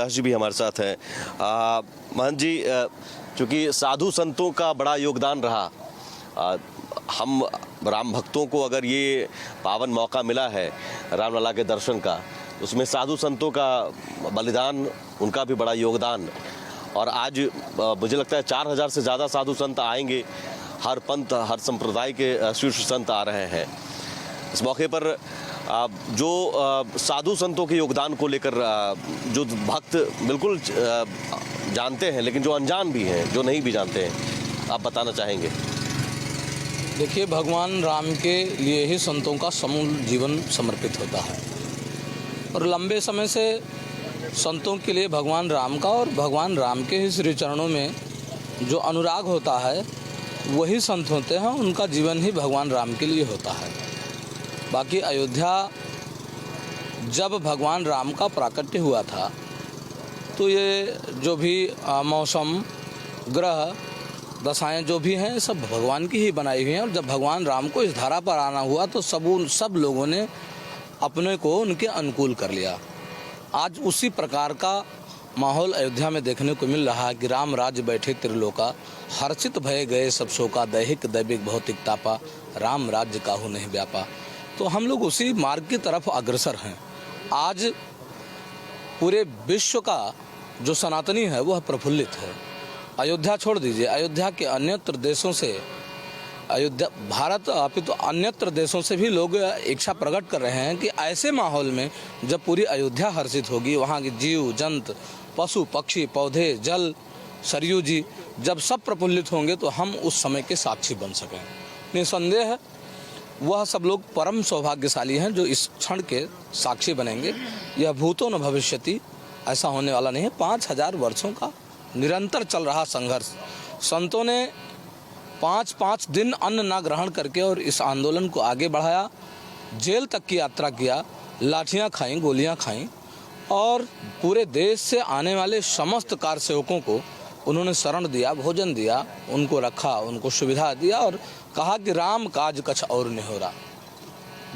दास जी भी हमारे साथ हैं। महंत जी, चूँकि साधु संतों का बड़ा योगदान रहा, हम राम भक्तों को अगर ये पावन मौका मिला है रामलला के दर्शन का, उसमें साधु संतों का बलिदान, उनका भी बड़ा योगदान। और आज मुझे लगता है 4000 से ज़्यादा साधु संत आएंगे, हर पंथ हर संप्रदाय के शीर्ष संत आ रहे हैं। इस मौके पर जो साधु संतों के योगदान को लेकर जो भक्त बिल्कुल जानते हैं, लेकिन जो अनजान भी हैं, जो नहीं भी जानते हैं, आप बताना चाहेंगे? देखिए, भगवान राम के लिए ही संतों का समूल जीवन समर्पित होता है और लंबे समय से संतों के लिए भगवान राम का और भगवान राम के ही श्री चरणों में जो अनुराग होता है वही संत होते हैं। उनका जीवन ही भगवान राम के लिए होता है। बाकी अयोध्या जब भगवान राम का प्राकट्य हुआ था तो ये जो भी मौसम, ग्रह, दशाएं जो भी हैं, सब भगवान की ही बनाई हुई हैं। और जब भगवान राम को इस धारा पर आना हुआ तो सब लोगों ने अपने को उनके अनुकूल कर लिया। आज उसी प्रकार का माहौल अयोध्या में देखने को मिल रहा है कि राम राज्य बैठे त्रिलोका, हर्षित भय गए सब शोका, दैहिक दैविक भौतिक तापा, राम राज्य काहू नहीं व्यापा। तो हम लोग उसी मार्ग की तरफ अग्रसर हैं। आज पूरे विश्व का जो सनातनी है वह प्रफुल्लित है। अयोध्या छोड़ दीजिए, अयोध्या के अन्यत्र देशों से, अयोध्या भारत अपितु अन्यत्र देशों से भी लोग इच्छा प्रकट कर रहे हैं कि ऐसे माहौल में जब पूरी अयोध्या हर्षित होगी, वहाँ के जीव जंत, पशु पक्षी, पौधे, जल, सरयू जी जब सब प्रफुल्लित होंगे तो हम उस समय के साक्षी बन सकें। निसंदेह वह सब लोग परम सौभाग्यशाली हैं जो इस क्षण के साक्षी बनेंगे। यह भूतो न भविष्यति, ऐसा होने वाला नहीं है। 5000 वर्षों का निरंतर चल रहा संघर्ष, संतों ने 5-5 दिन अन्न ना ग्रहण करके और इस आंदोलन को आगे बढ़ाया। जेल तक की यात्रा किया, लाठियां खाईं, गोलियां खाईं और पूरे देश से आने वाले समस्त कार सेवकों को उन्होंने शरण दिया, भोजन दिया, उनको रखा, उनको सुविधा दिया और कहा कि राम काज कछ और नहीं हो रहा।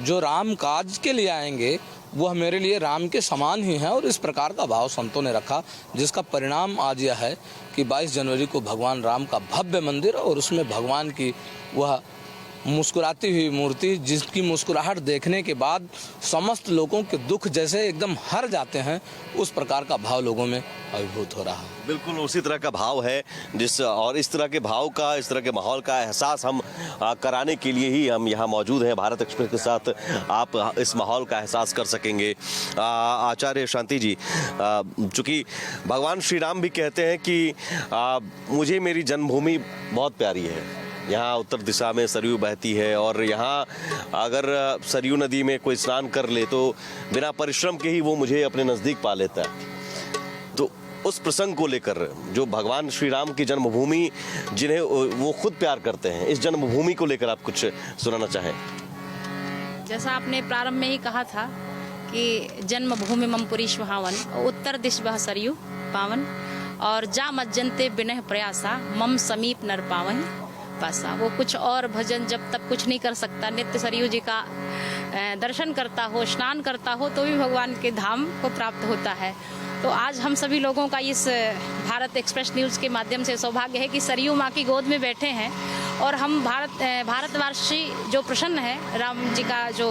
जो राम काज के लिए आएंगे वह मेरे लिए राम के समान ही हैं। और इस प्रकार का भाव संतों ने रखा, जिसका परिणाम आज यह है कि 22 जनवरी को भगवान राम का भव्य मंदिर और उसमें भगवान की वह मुस्कुराती हुई मूर्ति, जिसकी मुस्कुराहट देखने के बाद समस्त लोगों के दुख जैसे एकदम हर जाते हैं, उस प्रकार का भाव लोगों में अभिभूत हो रहा है। बिल्कुल उसी तरह का भाव है और इस तरह के भाव का, इस तरह के माहौल का एहसास हम कराने के लिए ही हम यहाँ मौजूद हैं। भारत एक्सप्रेस के साथ आप इस माहौल का एहसास कर सकेंगे। आचार्य शांति जी, चूँकि भगवान श्री राम भी कहते हैं कि मुझे मेरी जन्मभूमि बहुत प्यारी है, यहाँ उत्तर दिशा में सरयू बहती है और यहाँ अगर सरयू नदी में कोई स्नान कर ले तो बिना परिश्रम के ही वो मुझे अपने नज़दीक पा लेता है। तो उस प्रसंग को लेकर जो भगवान श्री राम की जन्मभूमि, जिन्हें वो खुद प्यार करते हैं, इस जन्मभूमि को लेकर आप कुछ सुनाना चाहें? जैसा आपने प्रारंभ में ही कहा था कि जन्मभूमि मम पुरी सुहावन, उत्तर दिश बह सरयू पावन, और जा मज्जनते बिनह प्रयासा मम समीप नर पावन पासा। वो कुछ और भजन जब तक कुछ नहीं कर सकता, नित्य सरयू जी का दर्शन करता हो, स्नान करता हो, तो भी भगवान के धाम को प्राप्त होता है। तो आज हम सभी लोगों का इस भारत एक्सप्रेस न्यूज़ के माध्यम से सौभाग्य है कि सरयू माँ की गोद में बैठे हैं और हम भारतवासी जो प्रसन्न है, राम जी का जो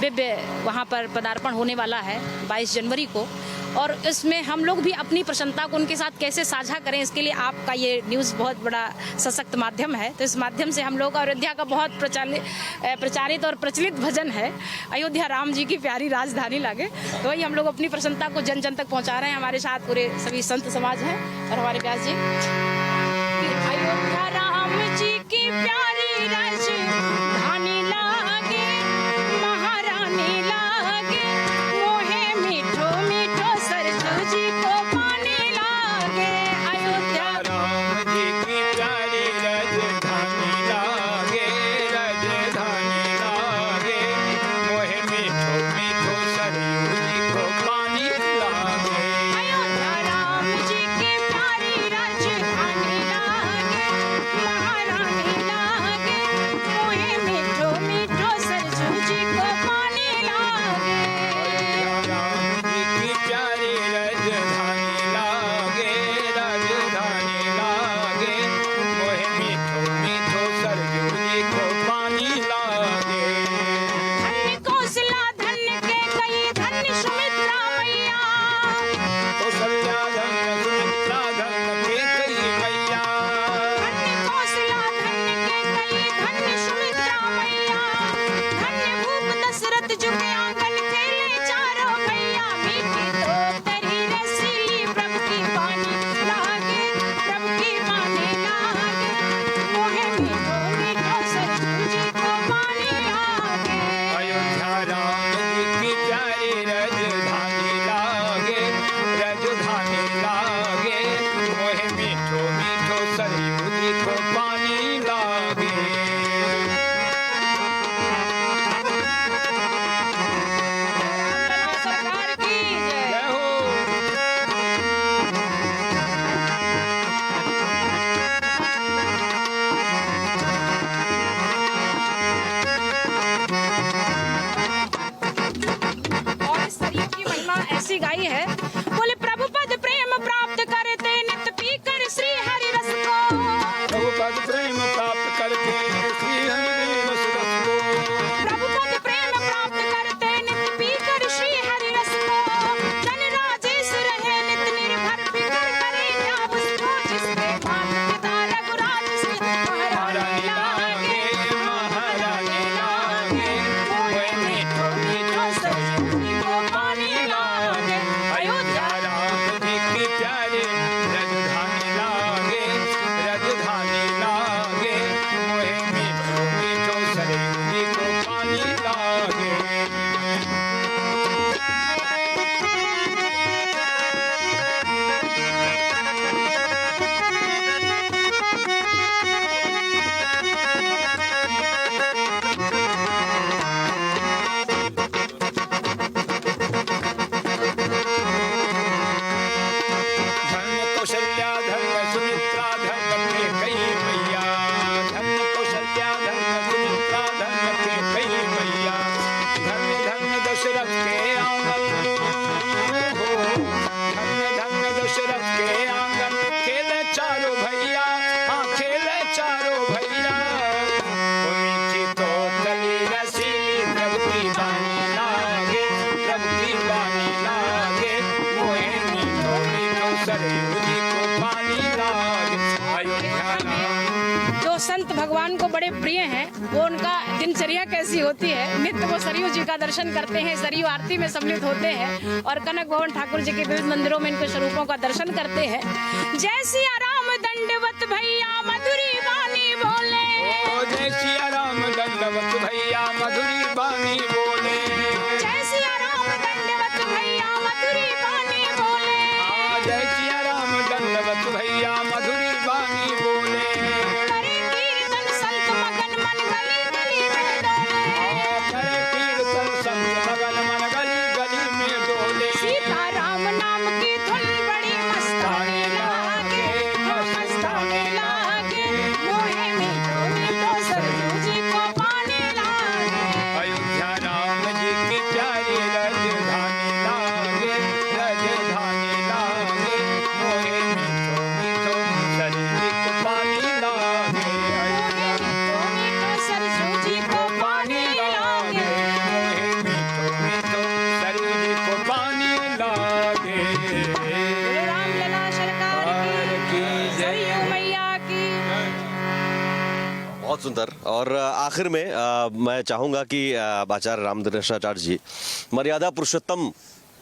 दिव्य वहाँ पर पदार्पण होने वाला है 22 जनवरी को, और इसमें हम लोग भी अपनी प्रसन्नता को उनके साथ कैसे साझा करें, इसके लिए आपका ये न्यूज़ बहुत बड़ा सशक्त माध्यम है। तो इस माध्यम से हम लोग अयोध्या का बहुत प्रचारित और प्रचलित भजन है, अयोध्या राम जी की प्यारी राजधानी लागे, तो वही हम लोग अपनी प्रसन्नता को जन जन तक पहुँचा रहे हैं। हमारे साथ पूरे सभी संत समाज हैं और हमारे व्यास जी। अयोध्या राम जी की प्यारी राजधानी लागे, महारानी लागे, मोहे मीठो मीठो सरजू जी को पानी लागे। अयोध्या राम जी की प्यारी राजधानी लागे, राजधानी लागे, मोहे मीठो मीठो सरयू जी को पानी लागे। अयोध्या राम जी की प्यारी राजधानी भगवान को बड़े प्रिय हैं, वो उनका दिनचर्या कैसी होती है। नित्य वो सरयू जी का दर्शन करते हैं, सरयू आरती में सम्मिलित होते हैं और कनक भवन ठाकुर जी के विविध मंदिरों में इनके स्वरूपों का दर्शन करते हैं। जय सिया राम दंडवत भैया मधुरी वाणी बोले, जय सिया राम दंडवत भैया मधुरी वाणी बोले, जय सिया राम दंडवत भैया मधुरी वाणी बोले, जय सिया राम दंडवत भैया मधुरी वाणी बोले। करे कीर्तन संत मगन मन गली गली में डोले, करे कीर्तन संत मगन मन गली गली में डोले। सीता राम नाम की धुन बड़ी मस्तानी लागे, मस्तानी लागे, मोहे मीठो मीठो सरयू जी को पानी लागे। अयोध्या राम जी की प्यारी राजधानी लागे, राजधानी लागे, मोहे मीठो मीठो सरयू जी को पानी लागे। मीठो मीठो सरयू जी को पानी लागे, मोहे मीठो मीठो सरयू जी को पानी लागे। रामलला सरकार की, सरयू मैया की। बहुत सुंदर। और आखिर में मैं चाहूंगा कि आचार्य रामदर्शाचार्य जी मर्यादा पुरुषोत्तम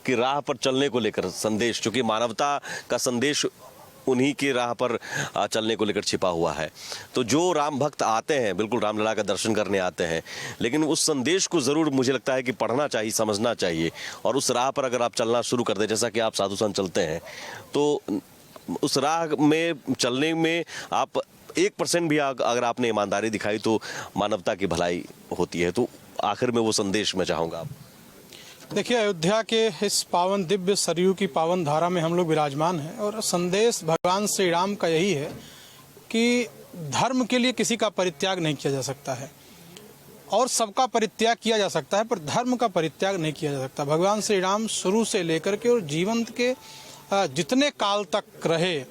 की राह पर चलने को लेकर संदेश, चूंकि मानवता का संदेश उन्हीं की राह पर चलने को लेकर छिपा हुआ है, तो जो राम भक्त आते हैं बिल्कुल रामलला का दर्शन करने आते हैं, लेकिन उस संदेश को ज़रूर मुझे लगता है कि पढ़ना चाहिए, समझना चाहिए, और उस राह पर अगर आप चलना शुरू कर दें, जैसा कि आप साधु संत चलते हैं, तो उस राह में चलने में आप 1% भी अगर आपने ईमानदारी दिखाई तो मानवता की भलाई होती है। तो आखिर में वो संदेश मैं चाहूँगा। देखिए, अयोध्या के इस पावन दिव्य सरयू की पावन धारा में हम लोग विराजमान हैं और संदेश भगवान श्री राम का यही है कि धर्म के लिए किसी का परित्याग नहीं किया जा सकता है और सबका परित्याग किया जा सकता है, पर धर्म का परित्याग नहीं किया जा सकता। भगवान श्री राम शुरू से लेकर के और जीवन के जितने काल तक रहे,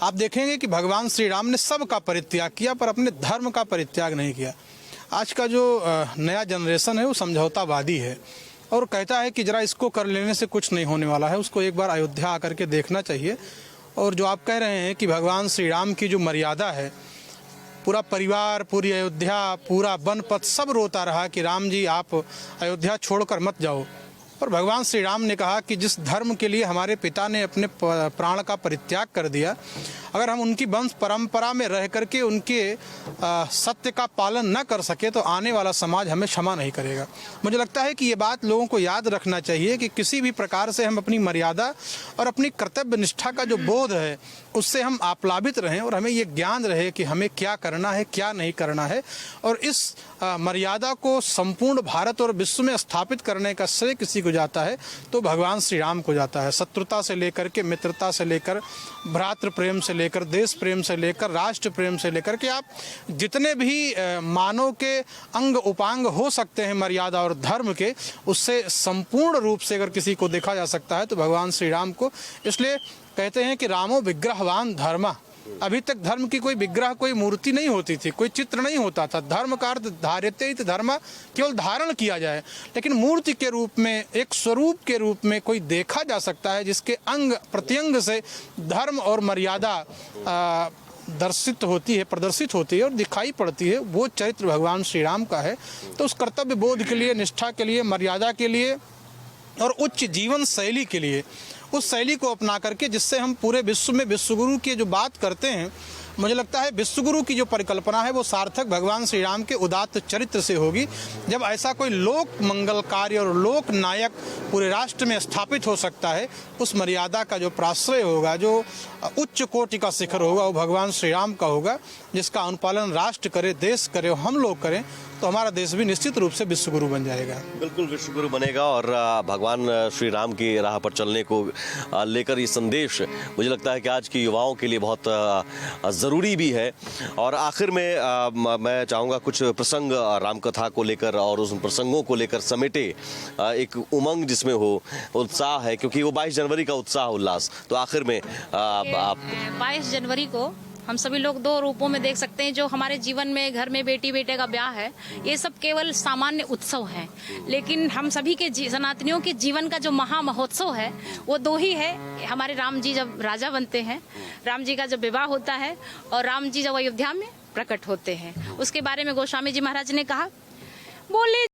आप देखेंगे कि भगवान श्री राम ने सबका परित्याग किया पर अपने धर्म का परित्याग नहीं किया। आज का जो नया जनरेशन है वो समझौतावादी है और कहता है कि जरा इसको कर लेने से कुछ नहीं होने वाला है, उसको एक बार अयोध्या आकर के देखना चाहिए। और जो आप कह रहे हैं कि भगवान श्री राम की जो मर्यादा है, पूरा परिवार, पूरी अयोध्या, पूरा बनपथ सब रोता रहा कि राम जी आप अयोध्या छोड़कर मत जाओ, पर भगवान श्री राम ने कहा कि जिस धर्म के लिए हमारे पिता ने अपने प्राण का परित्याग कर दिया, अगर हम उनकी वंश परंपरा में रह करके उनके सत्य का पालन न कर सके तो आने वाला समाज हमें क्षमा नहीं करेगा। मुझे लगता है कि ये बात लोगों को याद रखना चाहिए कि किसी भी प्रकार से हम अपनी मर्यादा और अपनी कर्तव्य निष्ठा का जो बोध है उससे हम आप्लावित रहें और हमें ये ज्ञान रहे कि हमें क्या करना है, क्या नहीं करना है। और इस मर्यादा को संपूर्ण भारत और विश्व में स्थापित करने का श्रेय किसी को जाता है तो भगवान श्री राम को जाता है। शत्रुता से लेकर के मित्रता से लेकर भ्रातृ प्रेम से लेकर देश प्रेम से लेकर राष्ट्र प्रेम से लेकर के आप जितने भी मानव के अंग उपांग हो सकते हैं मर्यादा और धर्म के, उससे संपूर्ण रूप से अगर किसी को देखा जा सकता है तो भगवान श्री राम को। इसलिए कहते हैं कि रामो विग्रहवान धर्मा। अभी तक धर्म की कोई विग्रह, कोई मूर्ति नहीं होती थी, कोई चित्र नहीं होता था। धर्म का अर्थ धार्यते इति धर्म, केवल धारण किया जाए, लेकिन मूर्ति के रूप में, एक स्वरूप के रूप में कोई देखा जा सकता है जिसके अंग प्रत्यंग से धर्म और मर्यादा दर्शित होती है, प्रदर्शित होती है और दिखाई पड़ती है, वो चरित्र भगवान श्री राम का है। तो उस कर्तव्य बोध के लिए, निष्ठा के लिए, मर्यादा के लिए और उच्च जीवन शैली के लिए, उस शैली को अपना करके जिससे हम पूरे विश्व में विश्वगुरु की जो बात करते हैं, मुझे लगता है विश्वगुरु की जो परिकल्पना है वो सार्थक भगवान श्री राम के उदात्त चरित्र से होगी। जब ऐसा कोई लोक मंगल कार्य और लोक नायक पूरे राष्ट्र में स्थापित हो सकता है, उस मर्यादा का जो प्राश्रय होगा, जो उच्च कोटि का शिखर होगा, वो भगवान श्री राम का होगा, जिसका अनुपालन राष्ट्र करे, देश करे, हम लोग करें तो हमारा देश भी निश्चित रूप से विश्वगुरु बन जाएगा। बिल्कुल विश्वगुरु बनेगा। और भगवान श्री राम की राह पर चलने को लेकर ये संदेश मुझे लगता है कि आज के युवाओं के लिए बहुत ज़रूरी भी है। और आखिर में मैं चाहूँगा कुछ प्रसंग रामकथा को लेकर और उन प्रसंगों को लेकर समेटे एक उमंग जिसमें हो, उत्साह है, क्योंकि वो 22 जनवरी का उत्साह उल्लास। तो आखिर में आप 22 जनवरी को हम सभी लोग दो रूपों में देख सकते हैं। जो हमारे जीवन में घर में बेटी बेटे का ब्याह है, ये सब केवल सामान्य उत्सव है, लेकिन हम सभी के सनातनियों के जीवन का जो महा महोत्सव है वो दो ही है। हमारे राम जी जब राजा बनते हैं, राम जी का जब विवाह होता है और राम जी जब अयोध्या में प्रकट होते हैं। उसके बारे में गोस्वामी जी महाराज ने कहा, बोले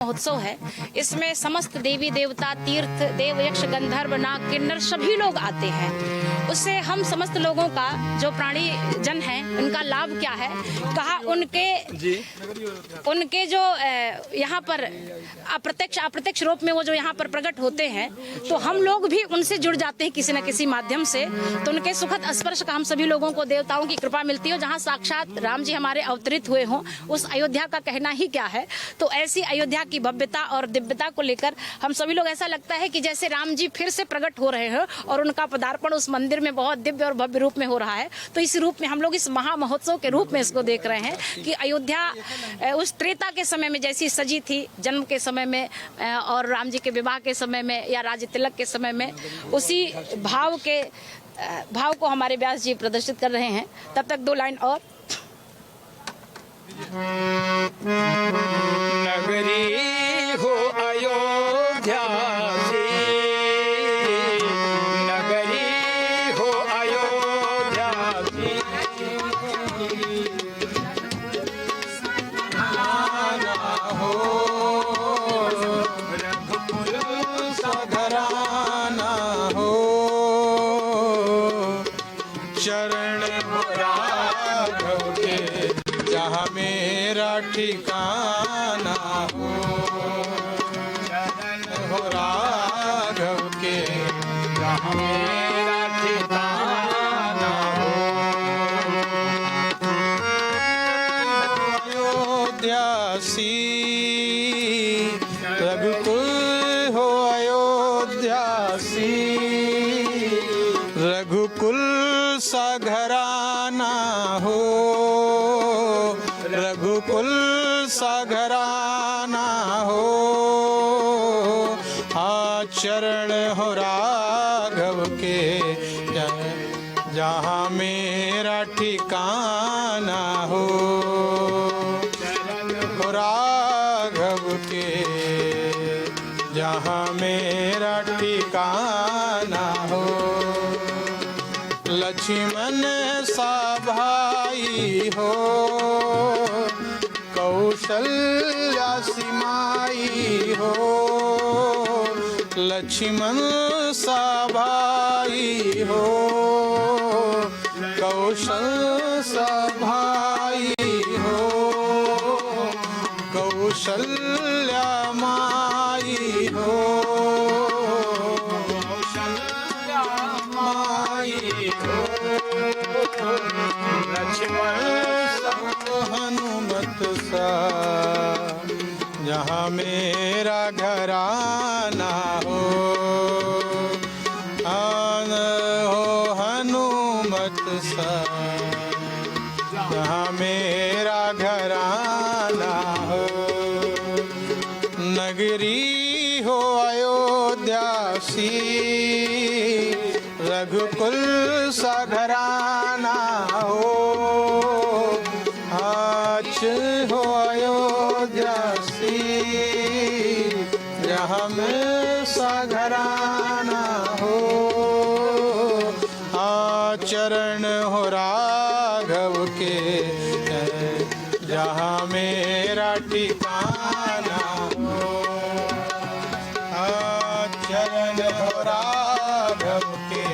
महोत्सव है, इसमें समस्त देवी देवता, तीर्थ, देव, यक्ष, गंधर्व, नाग, किन्नर सभी लोग आते हैं। उससे हम समस्त लोगों का, जो प्राणी जन हैं, उनका लाभ क्या है, कहा उनके जो यहाँ पर अप्रत्यक्ष रूप में वो जो यहाँ पर प्रकट होते हैं, तो हम लोग भी उनसे जुड़ जाते हैं किसी न किसी माध्यम से। तो उनके सुखद स्पर्श का हम सभी लोगों को देवताओं की कृपा मिलती है। जहाँ साक्षात राम जी हमारे अवतरित हुए हों, उस अयोध्या का कहना ही क्या है। तो ऐसी अयोध्या की भव्यता और दिव्यता को लेकर हम सभी लोग, ऐसा लगता है कि जैसे राम जी फिर से प्रकट हो रहे हैं और उनका पदार्पण उस मंदिर में बहुत दिव्य और भव्य रूप में हो रहा है। तो इस रूप में हम लोग इस महा महोत्सव के रूप में इसको देख रहे हैं कि अयोध्या उस त्रेता के समय में जैसी सजी थी, जन्म के समय में और राम जी के विवाह के समय में या राज तिलक के समय में, उसी भाव को हमारे व्यास जी प्रदर्शित कर रहे हैं। तब तक 2 लाइन और। नगरी हो अयोध्या से, नगरी हो अयोध्या से, आना हो रघुकुल सघराना हो, चरण हो राघव के जहाँ मेरा ठिकाना हो, चरण हो राघव के जहाँ मेरा ठिकाना हो। अयोध्यासी रघुकुल हो, अयोध्यासी रघुकुल सा घराना हो, रघुकुल सा घराना हो, चरण हो राघव के जहाँ मेरा ठिकाना हो, हो राघव के जहाँ मेरा ठिकाना हो। लक्ष्मण सा भाई हो, कौशल्या सिमाई हो, लक्ष्मण सा भाई हो, कौशल सा भाई हो, कौशल्या माई हो, कौशल्या माई हो, लक्ष्मण हनुमत सा जहाँ मेरा घराना हो, आन हो हनुमत सा जहाँ मेरा घराना हो। नगरी हो अयोध्यासी रघुकुल सा घराना हो, आज हो अयोध्यासी जहाँ में सा घराना हो, चरण हो राघव के जहाँ मेरा ठिकाना हो, चरण हो राघव के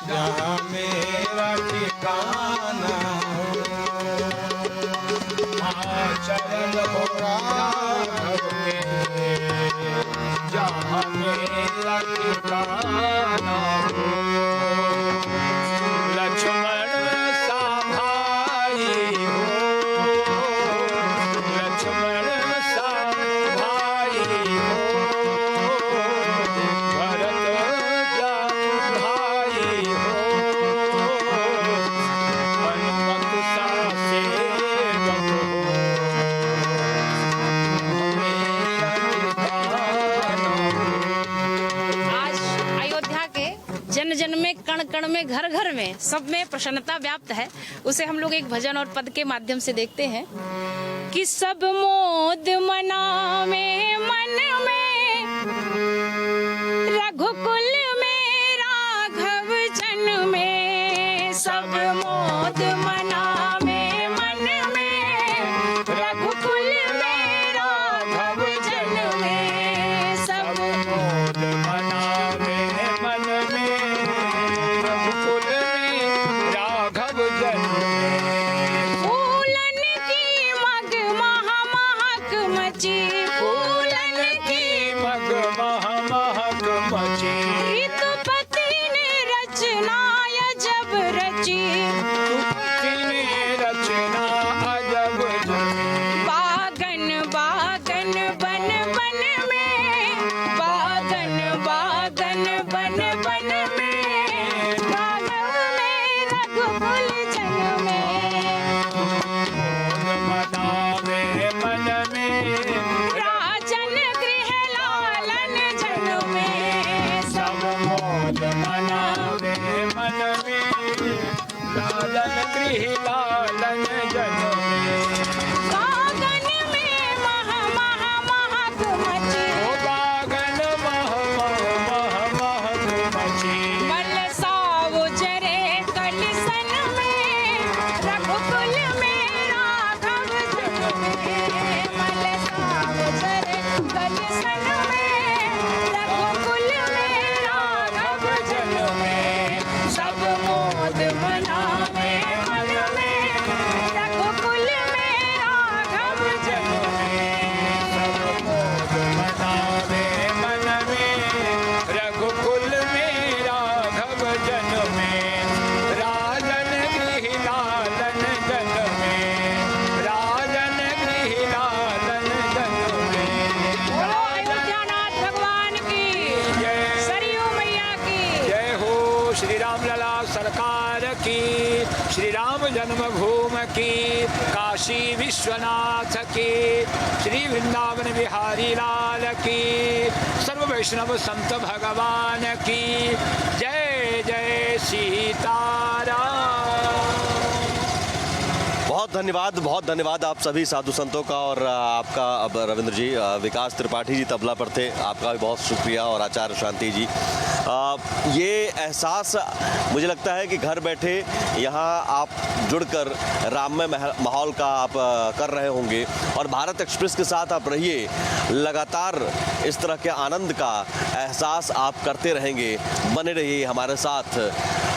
जहाँ मेरा ठिकाना हो, चरण हो राघव के जहाँ हमें लटकाना हो। लक्ष्मण सा भाई हो, लक्ष्मण सा भाई हो, भरत का भाई हो, हनुमत सा सेवक हो, हमें लटकाना हो। आज अयोध्या के जन जन में, कण कण में, घर घर में, सब में प्रसन्नता व्याप्त है। उसे हम लोग एक भजन और पद के माध्यम से देखते हैं कि सब मोद मनावे मन में, रघुकुल में, राघव जन में। सब मोद मनावे मन में, रघुकुल में, राघव जन में। सब मोद मनावे मन में, रघुकुल में, राघव जन में। फूलन की मग महा महक मची, फूलन की मग मह महक मची, ऋतुपति ने रचना अजब रची। तुलसी ने रचना अजब जनी। बागन बागन बन बन में, बागन बागन बन बन में, राघव में, रघुकुल जन में। मोद मनावे मन में, राजन गृह लालन जन में। सब मोद मनावे मन में, लालन गृह लालन जन में। बागन में मह मह महक मची, ओ बागन मह मह मह महक मची, बलसाव जरे कलिसन में, रघुकुल में, राघव जन में। बलसाव जरे कलिसन में, रघुकुल में, राघव जन में। सब मोद मनावे मन में, रघुकुल में, राघव जन में। सब मोद मनावे मन में, रघुकुल में, राघव जन में। राजन गृह लालन जन में, राजन गृह लालन जन में। बोलो अयोध्यानाथ भगवान की, जय। सरयू मैया की। जय हो श्री राम लला सरकार की, श्री राम जन्मभूमि की, काशी विश्वनाथ की, श्री वृंदावन बिहारी लाल की, सर्व वैष्णव संत भगवान की जय। जय सीताराम। बहुत धन्यवाद आप सभी साधु संतों का और आपका। अब रविंद्र जी, विकास त्रिपाठी जी तबला पर थे, आपका भी बहुत शुक्रिया, और आचार्य शांति जी। ये एहसास मुझे लगता है कि घर बैठे यहाँ आप जुड़कर राममय माहौल का आप कर रहे होंगे, और भारत एक्सप्रेस के साथ आप रहिए, लगातार इस तरह के आनंद का एहसास आप करते रहेंगे। बने रहिए हमारे साथ।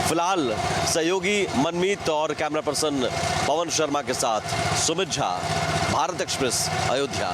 फिलहाल सहयोगी मनमीत और कैमरा पर्सन पवन शर्मा के साथ सुमित झा, भारत एक्सप्रेस, अयोध्या।